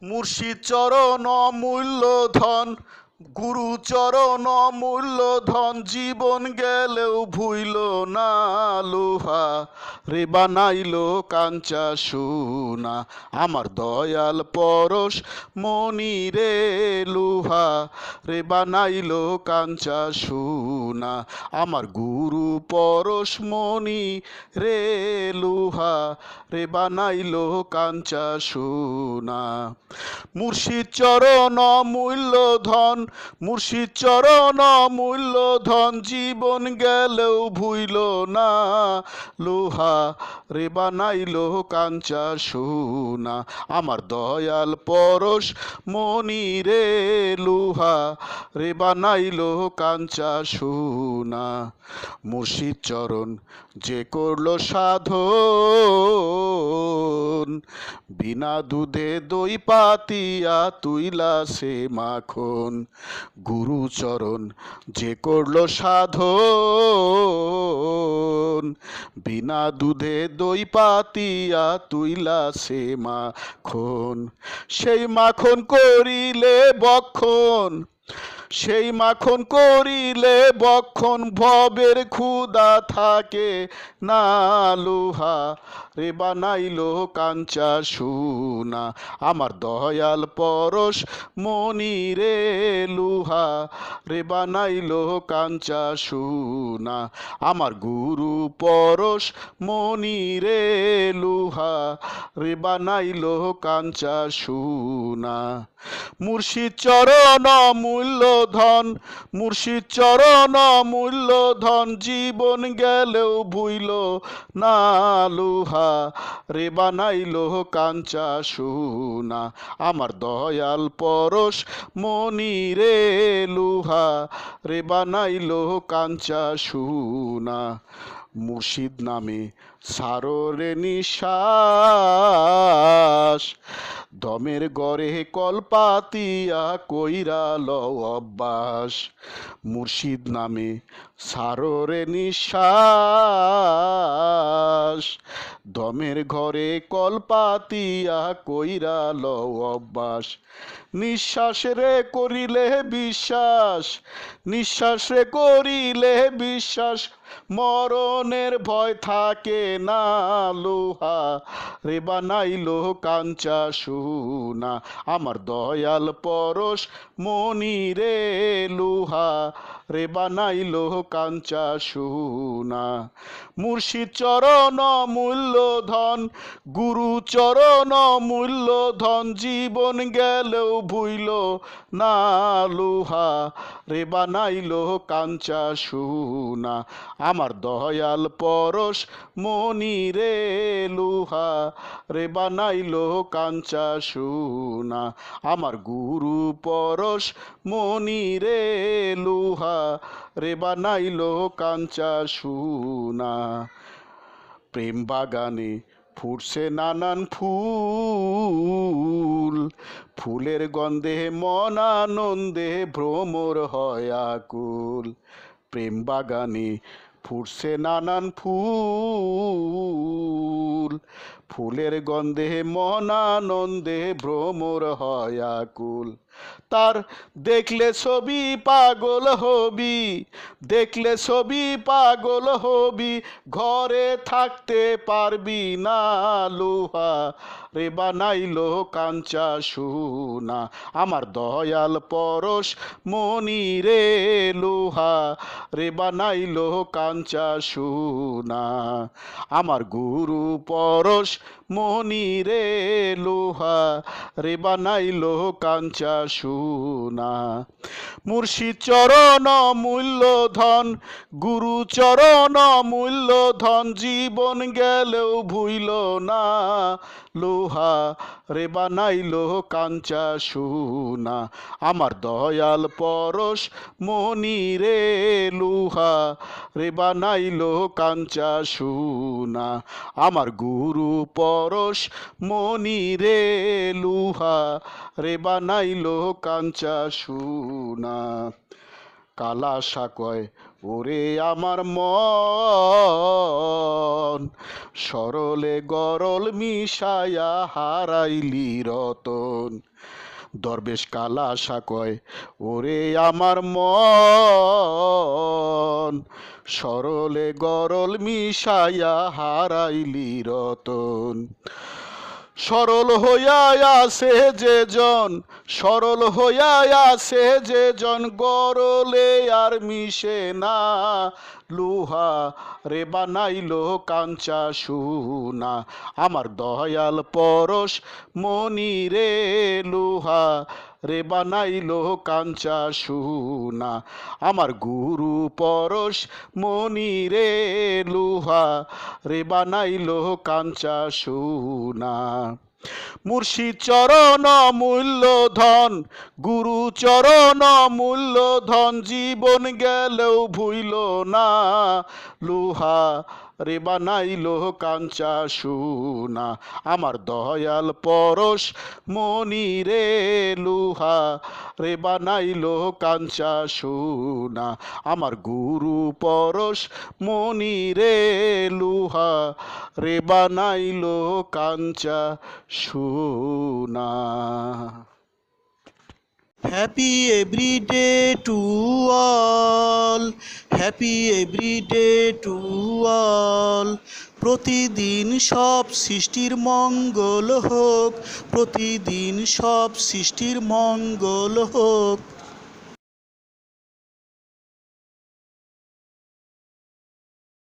মুর্শিদ চরণ অমূল্য ধন, গুরু চরণ অমূল্য ধন, জীবন গেলেও ভুইল না লোহা রে বানাইল কাঞ্চা সোনা। আমার দয়াল পরশ মনি রে লোহা রে বানাইল কাঞ্চা সোনা। আমার গুরু পরশ মনি রে লোহা রে বানাইল কাঞ্চা সোনা। মুর্শিদ চরণ অমূল্য ধন, মুর্শিদ চরণ অমূল্য ধন, জীবন গেলেও ভুইল না লোহা রে বানাইল কাঞ্চা সোনা। আমার দয়াল পরশ মনি রে লোহা রে বানাইল কাঞ্চা সোনা। মুর্শিদ চরণ যে করল সাধন, বিনা দুধে দই পাতিয়া তুইলা সে মাখন। গুরু চরণ যে করল সাধন, বিনা দুধে দই পাতিয়া তুইলা সে মাখন। সেই মাখন করিলে বক্ষণ, সেই মাখন করিলে বক্ষণ, ভবের ক্ষুধা থাকে না লোহা রে বানাইল কাঞ্চা সোনা। আমার দয়াল পরশ মনি রে লোহা রে বানাইল কাঞ্চা সোনা। আমার গুরু পরশ মনি রে লোহা রে বানাইল কাঞ্চা সোনা। মুর্শিদ চরণ অমূল্য ধন, মুর্শিদ চরণ অমূল্য ধন, জীবন গেলেও ভুইল না লোহা রে বানাইল কাঞ্চা সোনা। আমার দয়াল পরশ মনি রে লোহা রে বানাইল কাঞ্চা সোনা। মুর্শিদ নামে সারো রে নিঃশ্বাস, দমের গড়ে কলপাতিয়া কইরা লও অভ্যাস। মুর্শিদ নামে সারো রে নিঃশ্বাস, দমের ঘরে কলপাতিয়া কইরা লও অভ্যাস। নিঃশ্বাস রে করিলে বিশ্বাস, নিঃশ্বাস রে করিলে বিশ্বাস, মরণের ভয় থাকে না লোহা রে বানাইল কাঞ্চা সোনা। আমার দয়াল পরশ মনি রে লোহা রে বানাইল কাঞ্চা সোনা। মুর্শিদ চরণ অমূল্য ধন, গুরু চরণ অমূল্য ধন, জীবন গেলেও ভুইল না লোহা রে বানাইল কাঞ্চা সোনা। আমার দয়াল পরশ মনি রে লোহা রে বানাইল কাঞ্চা সোনা। আমার গুরু পরশ মনি রে লোহা রে বানাইল কাঞ্চা সোনা। প্রেম বাগানে ফুটছে নানান ফুল, ফুলের গন্ধে মন আনন্দে ভ্রমর হয় আকুল। প্রেম বাগানে ফুটছে নানান ফুল, ফুলের গন্ধে মন আনন্দে ভ্রমর হয় আকুল। তার দেখলে ছবি পাগল হবি, দেখলে ছবি পাগল হবি, ঘরে থাকতে পারবি না লোহা রে বানাইল কাঞ্চা সোনা। আমার দয়াল পরশ মনি রে লোহা রে বানাইল কাঞ্চা সোনা। আমার গুরু পরশ মনি রে লোহা রে বানাইল কাঞ্চা সোনা। মুর্শিদ চরণ অমূল্য ধন, গুরু চরণ অমূল্য ধন, জীবন গেলেও ভুইল না লোহা রে বানাইল কাঞ্চা সোনা। আমার দয়াল পরশ মনি রে লোহা রে বানাইল কাঞ্চা সোনা। আমার গুরু পরশ মনি রে লোহা রে বানাইল কাঞ্চা সোনা। কালাশা কয় ওরে আমার মন, সরলে গরল মিশায়া হারাইলি রতন। দরবেশ কালাশা কয় ওরে আমার মন, সরলে গরল মিশায়া হারাইলি রতন। সরল হইয়া আছে যে জন, সরল হইয়া আছে যে জন, গরলে আর মিশে না, লোহা রে বানাইলো কাঞ্চা সোনা। আমার দয়াল পরশ মনি রে, লোহা রে বানাইলো কাঞ্চা সোনা। আমার গুরু পরশ মনি রে, লোহা রে বানাইলো কাঞ্চা সোনা। মুর্শিদ চরণ মূল্য ধন, গুরু চরণ মূল্য ধন, জীবন গেলেও ভুইল না, লোহা রে বানাইলো কাঞ্চা সোনা। আমার দয়াল পরশ মনি রে, লোহা রে বানাইলো কাঞ্চা সোনা। আমার গুরু পরশ মনি রে, লোহা রে বানাইলো কাঞ্চা সোনা। Happy every day to all, happy every day to all. প্রতিদিন সব সৃষ্টির মঙ্গল হোক, প্রতিদিন সব সৃষ্টির মঙ্গল হোক।